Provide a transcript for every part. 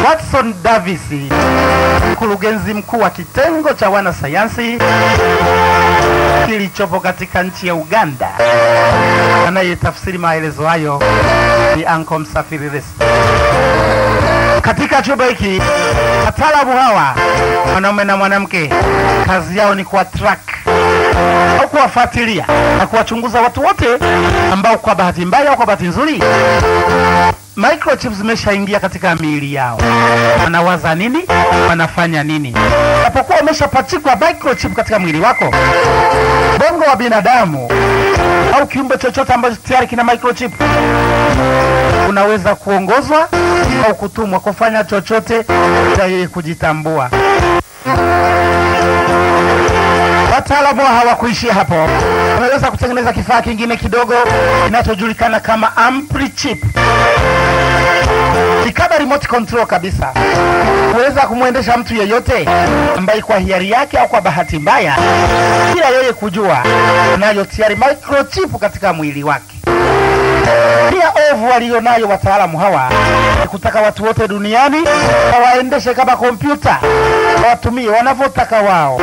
Watson Davis, mkurugenzi mkuu wa kitengo cha wanasayansi kilichopo katika nchi ya Uganda. Anayetafsiri maelezo hayo ni Anko Msafiri Resi. Katika chumba hiki wataalamu hawa, wanaume na mwanamke, kazi yao ni kuwatrack au kuwafuatilia na kuwachunguza watu wote ambao kwa bahati mbaya au kwa bahati nzuri microchips zimeshaingia katika miili yao. Wanawaza nini? Wanafanya nini? Unapokuwa umeshapachikwa microchip katika mwili wako, bongo wa binadamu au kiumbe chochote ambacho tayari kina microchip, unaweza kuongozwa au kutumwa kufanya chochote bila yeye kujitambua. Wataalamu hawakuishia hapo. Wameweza kutengeneza kifaa kingine kidogo kinachojulikana kama AmpliChip. Ni kama remote control kabisa. Unaweza kumwendesha mtu yeyote ambaye kwa hiari yake au kwa bahati mbaya bila yeye kujua nayo tayari microchip katika mwili wake. Pia ovu walionayo wataalamu hawa ni kutaka watu wote duniani waendeshe kama kompyuta, watumie wanavyotaka wao.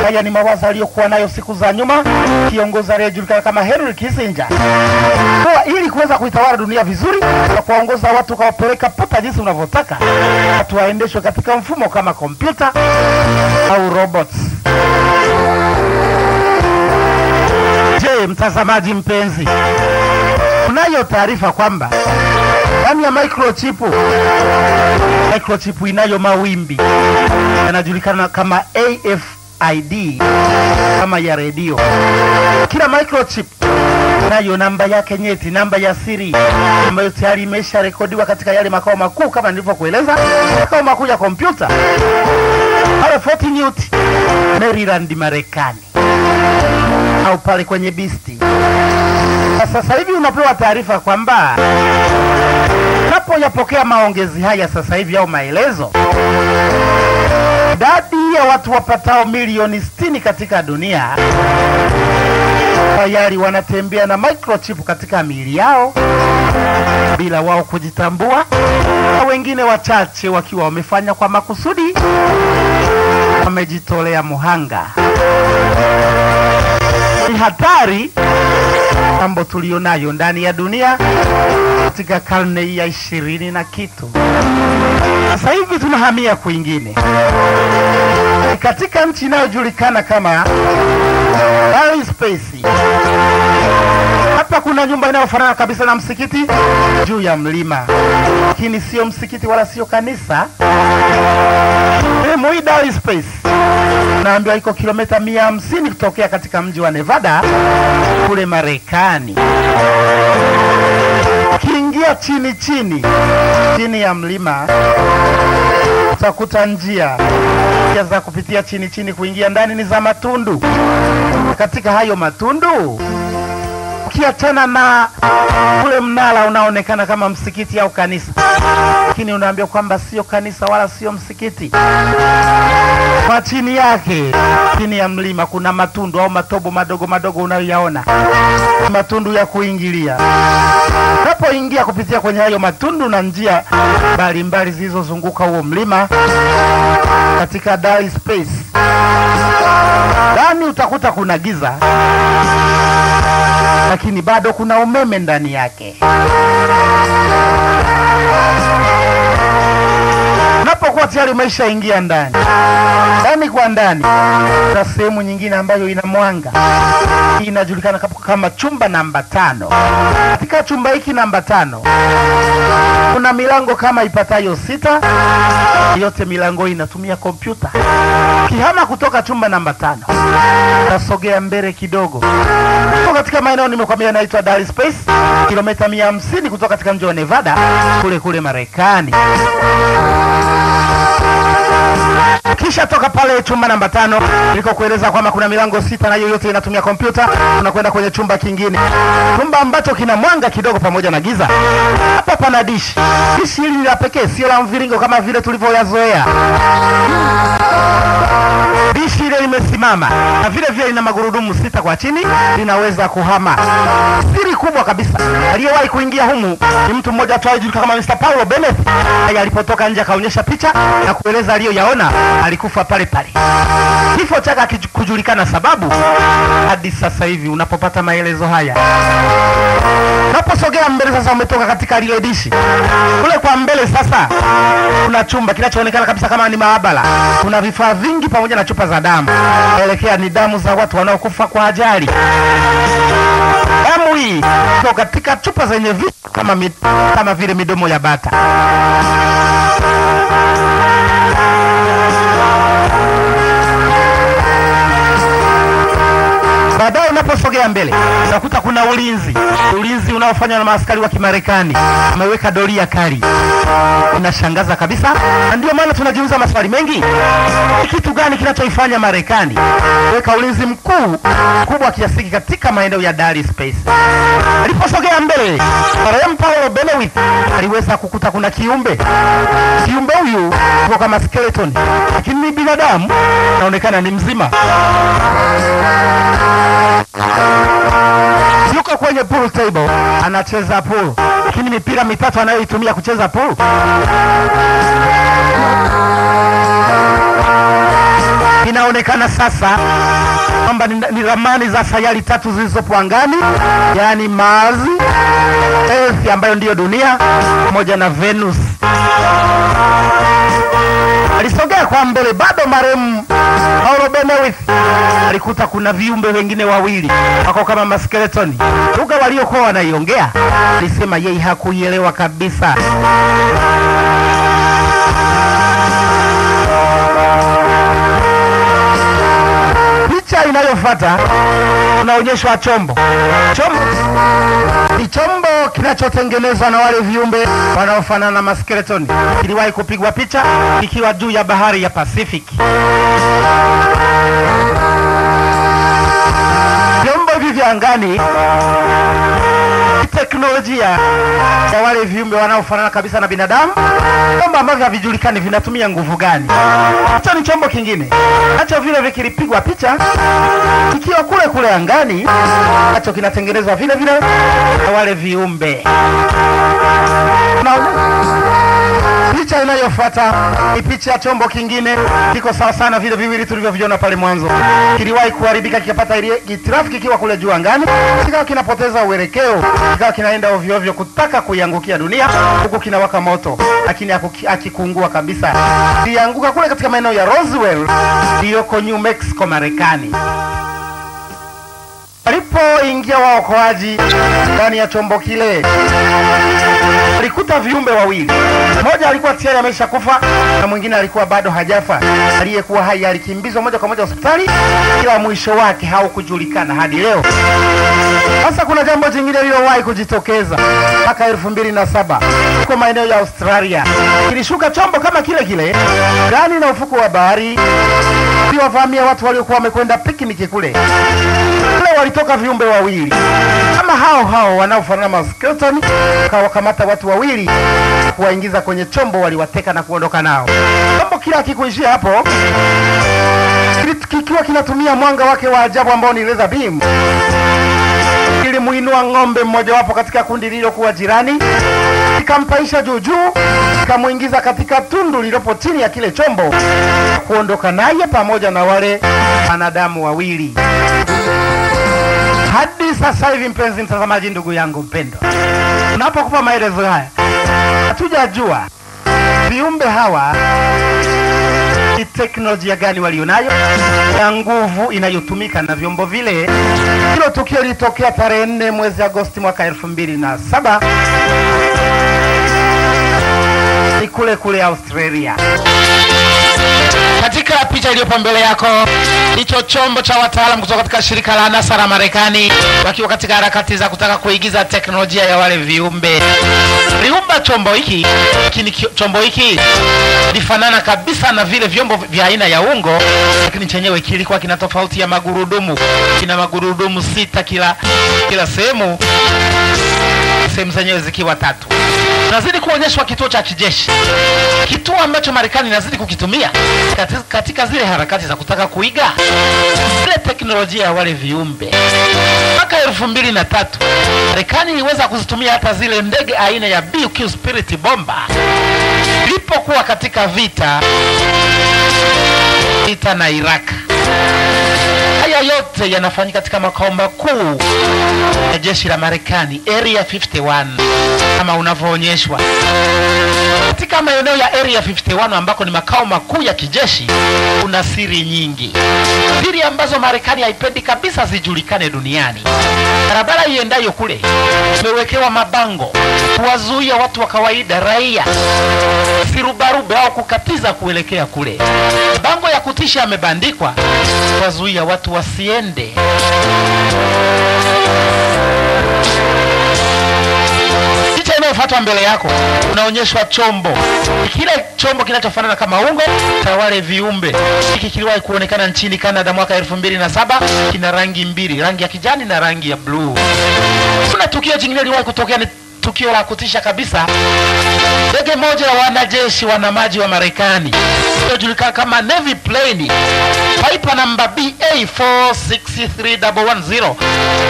Haya ni mawazo aliyokuwa nayo siku za nyuma kiongozi aliyejulikana kama Henry Kissinger. Kwa ili kuweza kuitawala dunia vizuri na kuongoza watu kawapeleka puta jinsi unavyotaka, watu waendeshwe katika mfumo kama kompyuta au robots. Je, mtazamaji mpenzi, unayo taarifa kwamba ndani ya microchip inayo mawimbi yanajulikana kama AFID kama ya redio. Kila microchip nayo namba yake nyeti, namba ya siri ambayo tayari imesha rekodiwa katika yale makao makuu kama nilivyokueleza, makao makuu ya kompyuta pale Fort Newt, Maryland, Marekani, au pale kwenye Beast. Sasa hivi unapewa taarifa kwamba unapoyapokea maongezi haya sasa hivi au maelezo, idadi ya watu wapatao milioni 60 katika dunia tayari wanatembea na microchip katika miili yao bila wao kujitambua, na wengine wachache wakiwa wamefanya kwa makusudi, wamejitolea muhanga. Ni hatari mambo tulionayo ndani ya dunia katika karne ya 20 na kitu. Sasa hivi tunahamia kwingine, katika nchi inayojulikana kama Dali Space. Hapa kuna nyumba inayofanana kabisa na msikiti juu ya mlima, lakini sio msikiti wala sio kanisa. Hii Dali Space naambiwa iko kilomita 150 kutokea katika mji wa Nevada kule Marekani. Ukiingia chini ya mlima utakuta njia za kupitia chini kuingia ndani ni za matundu. Katika hayo matundu, ukiachana na ule mnara unaonekana kama msikiti au kanisa, lakini unaambiwa kwamba sio kanisa wala sio msikiti. Kwa chini yake, chini ya mlima, kuna matundu au matobo madogo madogo unayoyaona, matundu ya kuingilia. Unapoingia kupitia kwenye hayo matundu na njia mbalimbali zilizozunguka huo mlima katika Dali Space, ndani utakuta kuna giza, lakini bado kuna umeme ndani yake. Unapokuwa tayari umeshaingia ndani kwa ndani, kuna sehemu nyingine ambayo ina mwanga. Hii inajulikana kama chumba namba 5. Katika chumba hiki namba 5 kuna milango kama ipatayo 6. Yote milango inatumia kompyuta. Kihama kutoka chumba namba 5, tasogea mbele kidogo. Katika maeneo nimekwambia yanaitwa Dali Space, kilomita 150 kutoka katika mji wa Nevada kule Marekani. Kisha toka pale chumba namba 5 niliko kueleza kwamba kuna milango 6 na yote inatumia kompyuta. Tunakwenda kwenye chumba kingine, chumba ambacho kina mwanga kidogo pamoja na giza. Hapa pana dishi. Dishi hili la pekee, sio la mviringo kama vile tulivyoyazoea. Dishi ile limesimama na vile vile lina magurudumu 6 kwa chini, linaweza kuhama. Siri kubwa kabisa. Aliyewahi kuingia humu ni mtu mmoja tu alijulikana kama Mr. Paulo Bennett. Yeye alipotoka nje akaonyesha picha na kueleza aliyoyaona, alikufa pale pale. Kifo chake hakijulikana sababu hadi sasa hivi. Unapopata maelezo haya, unaposogea mbele sasa, umetoka katika lile dishi kule kwa mbele, sasa kuna chumba kinachoonekana kabisa kama ni maabara. Kuna vifaa vingi pamoja na chupa za damu. Naelekea ni damu za watu wanaokufa kwa ajali. Damu hii iko katika chupa zenye vitu kama vile midomo ya bata. Baadaye unaposogea mbele unakuta kuna ulinzi unaofanywa na maaskari wa Kimarekani. Ameweka doria kali, unashangaza kabisa, na ndio maana tunajiuliza maswali mengi. Kitu gani kinachoifanya Marekani weka ulinzi mkubwa kiasi katika maeneo ya Dali Space? Aliposogea mbele, marehemu Paulo Bennett aliweza kukuta kuna kiumbe huyu kwa kama skeleton, lakini ni binadamu, anaonekana ni mzima. Yuko kwenye pool table, anacheza pool, lakini mipira mitatu anayoitumia kucheza pool inaonekana sasa kwamba ni ramani za sayari tatu zilizopo angani, yani Mars, Earth ambayo ndiyo dunia, pamoja na Venus. Alisogea kwa mbele, bado marehemu Paulo Bennett alikuta kuna viumbe wengine wawili wako kama maskeletoni. Lugha waliokuwa wanaiongea alisema yeye hakuielewa kabisa. Picha inayofuata unaonyeshwa chombo ni chombo kinachotengenezwa na wale viumbe wanaofanana na maskeletoni. Kiliwahi kupigwa picha ikiwa juu ya bahari ya Pacific. Vyombo hivi vya angani, teknolojia ya wale viumbe wanaofanana kabisa na binadamu, vyombo ambavyo havijulikani vinatumia nguvu gani. Hicho ni chombo kingine, nacho vile vikilipigwa picha ikiwa kule angani, nacho kinatengenezwa vile na wale viumbe. Picha inayofuata ni picha ya chombo kingine, kiko sawa sana vile viwili tulivyoviona pale mwanzo. Kiliwahi kuharibika kikapata ile trafiki kikiwa kule juu angani, kikawa kinapoteza uelekeo, kikawa kinaenda ovyo ovyo kutaka kuiangukia dunia, huku kinawaka moto, lakini hakikuungua kabisa. Kilianguka kule katika maeneo ya Roswell, iliyoko New Mexico, Marekani. Walipoingia waokoaji ndani ya chombo kile, alikuta viumbe wawili. Mmoja alikuwa tayari ameshakufa na mwingine alikuwa bado hajafa. Aliyekuwa hai alikimbizwa moja kwa moja hospitali, ila mwisho wake haukujulikana hadi leo. Sasa kuna jambo jingine lililowahi kujitokeza mwaka 2007 kwa maeneo ya Australia. Kilishuka chombo kama kile ndani na ufuko wa bahari, wavamia watu waliokuwa wamekwenda picnic kule. Walitoka viumbe wawili kama hao wanaofanana na skeleton, kawakamata watu wawili, kuwaingiza kwenye chombo, waliwateka na kuondoka nao. Chombo kila hakikuishia hapo, kikiwa kinatumia mwanga wake wa ajabu ambao ni laser beam. Kilimuinua ng'ombe mmoja wapo katika kundi lililokuwa jirani, ikampaisha juu, ikamuingiza katika tundu lililopo chini ya kile chombo, kuondoka naye pamoja na wale wanadamu wawili. Hadi sasa hivi, mpenzi mtazamaji, ndugu yangu mpendwa, tunapokupa maelezo haya, hatujajua viumbe hawa ni teknolojia gani walionayo na nguvu inayotumika na vyombo vile. Hilo tukio lilitokea tarehe 4 mwezi Agosti mwaka 2007 ni kule Australia. Katika picha iliyopo mbele yako, hicho chombo cha wataalamu kutoka katika shirika la NASA la Marekani, wakiwa katika harakati za kutaka kuigiza teknolojia ya wale viumbe. Liumba chombo hiki, lakini chombo hiki lifanana kabisa na vile vyombo vya aina ya ungo, lakini chenyewe kilikuwa kina tofauti ya magurudumu. Kina magurudumu 6 kila sehemu zenyewe zikiwa 3. Unazidi kuonyeshwa kituo cha kijeshi, kituo ambacho Marekani inazidi kukitumia katika zile harakati za kutaka kuiga zile teknolojia ya wale viumbe. Mwaka 2003 Marekani iliweza kuzitumia hata zile ndege aina ya BQ Spirit bomber ilipokuwa katika vita na Iraq. Haya yote yanafanyika katika makao makuu ya jeshi la Marekani, Area 51, kama unavyoonyeshwa katika maeneo ya Area 51 ambako ni makao makuu ya kijeshi. Kuna siri nyingi, siri ambazo Marekani haipendi kabisa zijulikane duniani. Barabara iendayo kule imewekewa mabango kuwazuia watu wa kawaida, raia, sirubarube au kukatiza kuelekea kule. Bango ya kutisha yamebandikwa kuwazuia watu wasiende. Picha inayofuata mbele yako unaonyeshwa chombo. Kile chombo kinachofanana kama ungo cha wale viumbe. Hiki kiliwahi kuonekana nchini Canada mwaka 2007. Kina rangi mbili, rangi ya kijani na rangi ya blue. Kuna tukio jingine liliwahi kutokea, ni tukio la kutisha kabisa. Ndege moja ya wanajeshi wanamaji wa Marekani inayojulikana kama Navy plane Piper namba BA463110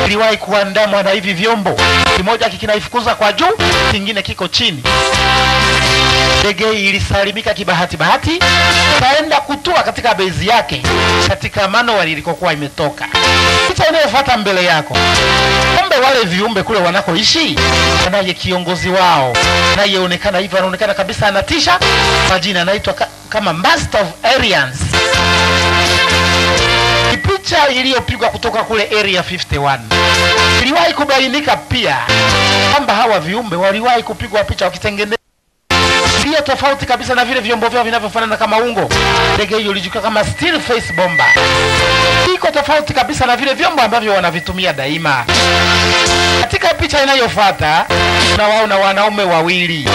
iliwahi kuandamwa na hivi vyombo. Kimoja kinaifukuza kwa juu, kingine kiko chini. Ndege ilisalimika kibahati bahati, kaenda kutua katika base yake katika manual ilikokuwa imetoka. Picha inayofuata mbele yako, kumbe wale viumbe kule wanakoishi anaye kiongozi wao, anayeonekana hivi, anaonekana kabisa anatisha. Majina anaitwa kama Master of Aliens. Picha iliyopigwa kutoka kule Area 51 iliwahi kubainika pia kwamba hawa viumbe waliwahi kupigwa picha wakitengeneza ndio tofauti kabisa na vile vyombo vyao vinavyofanana kama ungo. Ndege hiyo ilijulikana kama steel face bomber. Iko tofauti kabisa na vile vyombo ambavyo wanavitumia daima. Katika picha inayofuata tunawaona wanaume wawili.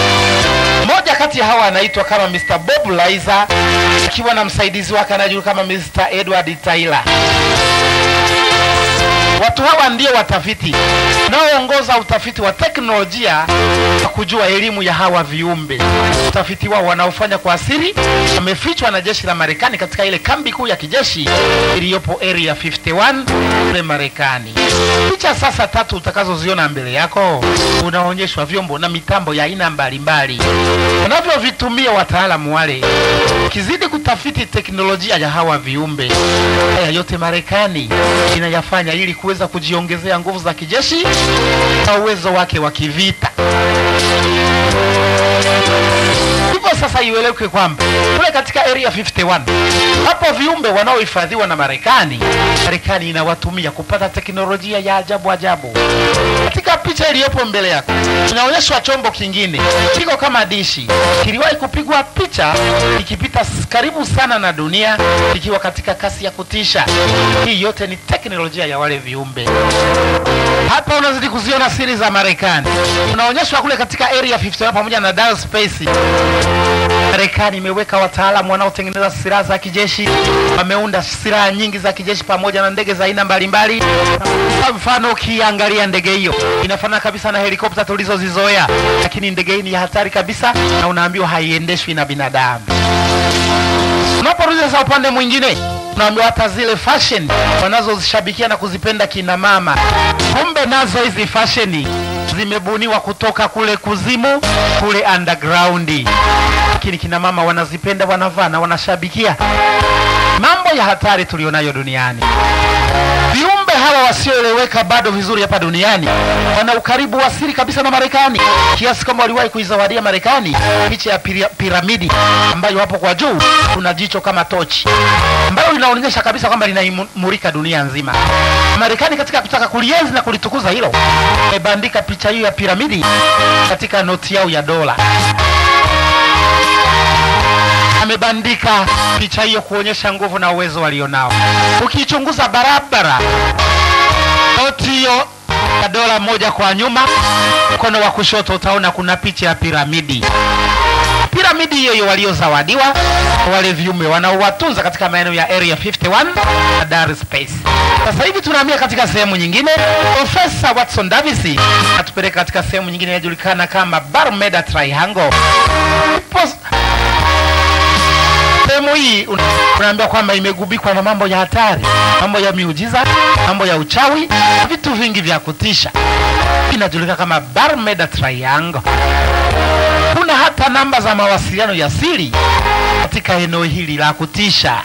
Mmoja kati ya hawa anaitwa kama Mr. Bob Liza, akiwa na msaidizi wake anajulikana kama Mr. Edward Tyler. Watu hawa ndio watafiti naoongoza utafiti wa teknolojia wa kujua elimu ya hawa viumbe. Utafiti wao wanaofanya kwa asili wamefichwa na jeshi la Marekani katika ile kambi kuu ya kijeshi iliyopo Area 51 kule Marekani. Picha sasa tatu utakazoziona mbele yako unaonyeshwa vyombo na mitambo ya aina mbalimbali wanavyovitumia wataalamu wale kizidi kutafiti teknolojia ya hawa viumbe. Haya yote Marekani inayafanya ili kuweza kujiongezea nguvu za kijeshi na uwezo wake wa kivita. Hivyo sasa ieleweke kwamba kule katika Area 51 hapo viumbe wanaohifadhiwa na Marekani, Marekani inawatumia kupata teknolojia ya ajabu ajabu. Katika picha iliyopo mbele yako tunaonyeshwa chombo kingine kiko kama dishi, kiliwahi kupigwa picha ikipita karibu sana na dunia ikiwa katika kasi ya kutisha. Hii yote ni teknolojia ya wale viumbe. Hapa unazidi kuziona siri za Marekani. Tunaonyeshwa kule katika Area 51 pamoja na Dallas Space. Marekani imeweka wataalamu wanaotengeneza silaha za kijeshi. Wameunda silaha nyingi za kijeshi pamoja na ndege za aina mbalimbali. Kwa mfano ukiangalia ndege hiyo inafanana kabisa na helikopta tulizozizoea, lakini ndege hii ni hatari kabisa na unaambiwa haiendeshwi na binadamu. Unaporudi sasa upande mwingine tunaambiwa hata zile fashion wanazozishabikia na kuzipenda kina mama, kumbe nazo hizi fashion zimebuniwa kutoka kule kuzimu, kule underground. Lakini kina mama wanazipenda, wanavaa na wanashabikia. Mambo ya hatari tulionayo duniani. Viumbe hawa wasioeleweka bado vizuri hapa duniani wana ukaribu wa siri kabisa na Marekani, kiasi kama waliwahi kuizawadia Marekani picha ya piramidi ambayo hapo kwa juu kuna jicho kama tochi ambalo linaonyesha kabisa kwamba linaimulika dunia nzima. Marekani katika kutaka kulienzi na kulitukuza hilo, wamebandika picha hiyo ya piramidi katika noti yao ya dola. Amebandika picha hiyo kuonyesha nguvu na uwezo walionao. Ukichunguza barabara noti hiyo ya dola moja kwa nyuma, mkono wa kushoto utaona kuna picha ya piramidi. piramidi hiyo waliozawadiwa wale viumbe wanaowatunza katika maeneo ya Area 51 na Dar Space. Sasa hivi tunahamia katika sehemu nyingine. Profesa Watson Davis atupeleka katika sehemu nyingine inayojulikana kama Barmuda Triangle. Sehemu hii unaambia kwamba imegubikwa na mambo ya hatari, mambo ya miujiza, mambo ya uchawi, vitu vingi vya kutisha. Inajulikana kama Barmuda Triangle. Kuna hata namba za mawasiliano ya siri katika eneo hili la kutisha.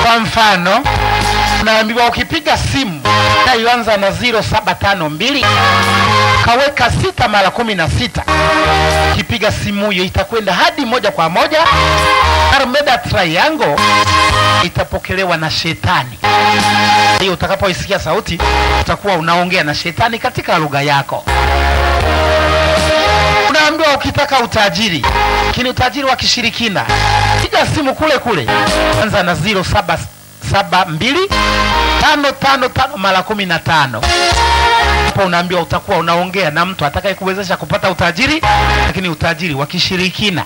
Kwa mfano, unaambiwa ukipiga simu inayoanza na 0752 kaweka 6 mara 16, ukipiga simu hiyo itakwenda hadi moja kwa moja Barmuda Triangle, itapokelewa na shetani. Hiyo utakapoisikia sauti utakuwa unaongea na shetani katika lugha yako. Unaambiwa ukitaka utajiri, lakini utajiri wa kishirikina, piga simu kule kule anza na 0772 555 mara 15. Hapo unaambiwa utakuwa unaongea na mtu atakayekuwezesha kupata utajiri, lakini utajiri wa kishirikina.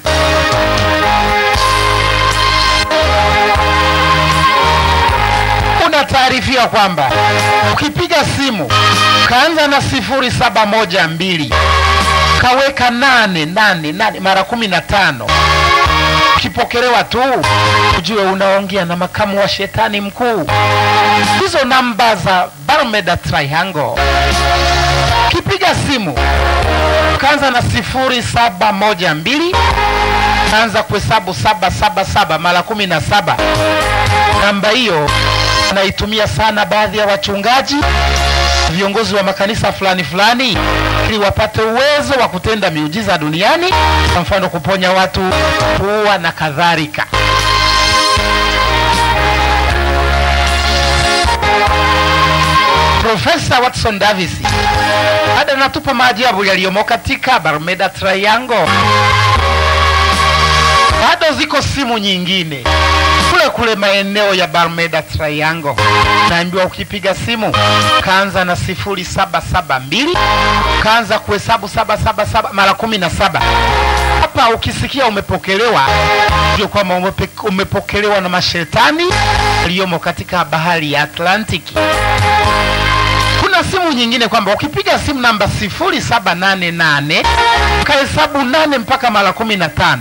Taarifia kwamba ukipiga simu kaanza na 0712 kaweka 888 mara 15, ukipokelewa tu ujue unaongea na makamu wa shetani mkuu. Hizo namba za Barmuda Triangle. Ukipiga simu kaanza na 0712 kaanza kuhesabu 777 mara 17. Namba hiyo naitumia sana baadhi ya wachungaji, viongozi wa makanisa fulani ili wapate uwezo wa kutenda miujiza duniani, kwa mfano kuponya watu, kuua na kadhalika. Profesa Watson Davis hada natupa maajabu yaliyomo katika Barmuda Triangle. Bado ziko simu nyingine kule maeneo ya Barmuda Triangle. Naambiwa ukipiga simu kaanza na 0772 kaanza kuhesabu 777 mara 17. Hapa ukisikia umepokelewa, ndio kwamba umepokelewa na mashetani waliomo katika bahari ya Atlantic. Kuna simu nyingine kwamba ukipiga simu namba 0788 kahesabu 8 mpaka mara 15.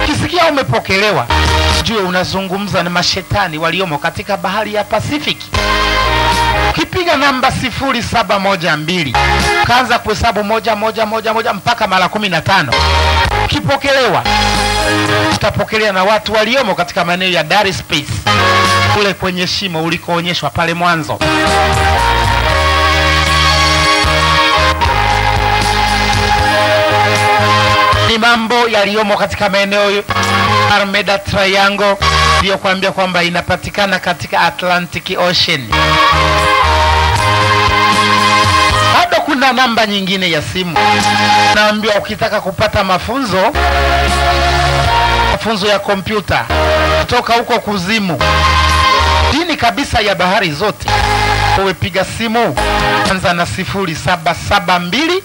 Ukisikia umepokelewa, jue unazungumza na mashetani waliomo katika bahari ya Pacific. Ukipiga namba 0712 kaanza kuhesabu 1 mpaka mara 15. Ukipokelewa, utapokelea na watu waliomo katika maeneo ya Dar Space, kule kwenye shimo ulikoonyeshwa pale mwanzo. Ni mambo yaliyomo katika maeneo Barmuda Triangle, ndio kuambia kwamba inapatikana katika Atlantic Ocean. Bado kuna namba nyingine ya simu. Naambiwa ukitaka kupata mafunzo ya kompyuta kutoka huko kuzimu, dini kabisa ya bahari zote, wewe piga simu anza na 0772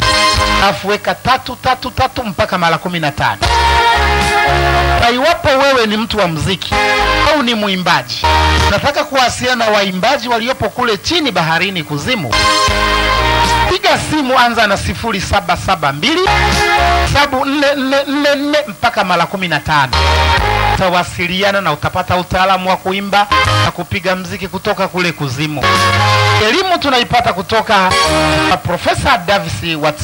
afu weka 333 mpaka mara 15. Na iwapo wewe ni mtu wa muziki au ni muimbaji, nataka kuwasiliana na waimbaji waliopo kule chini baharini kuzimu, piga simu anza na 0772 7444 mpaka mara 15. Utawasiliana na utapata utaalamu wa kuimba na kupiga muziki kutoka kule kuzimu. Elimu tunaipata kutoka Profesa Davis Watson.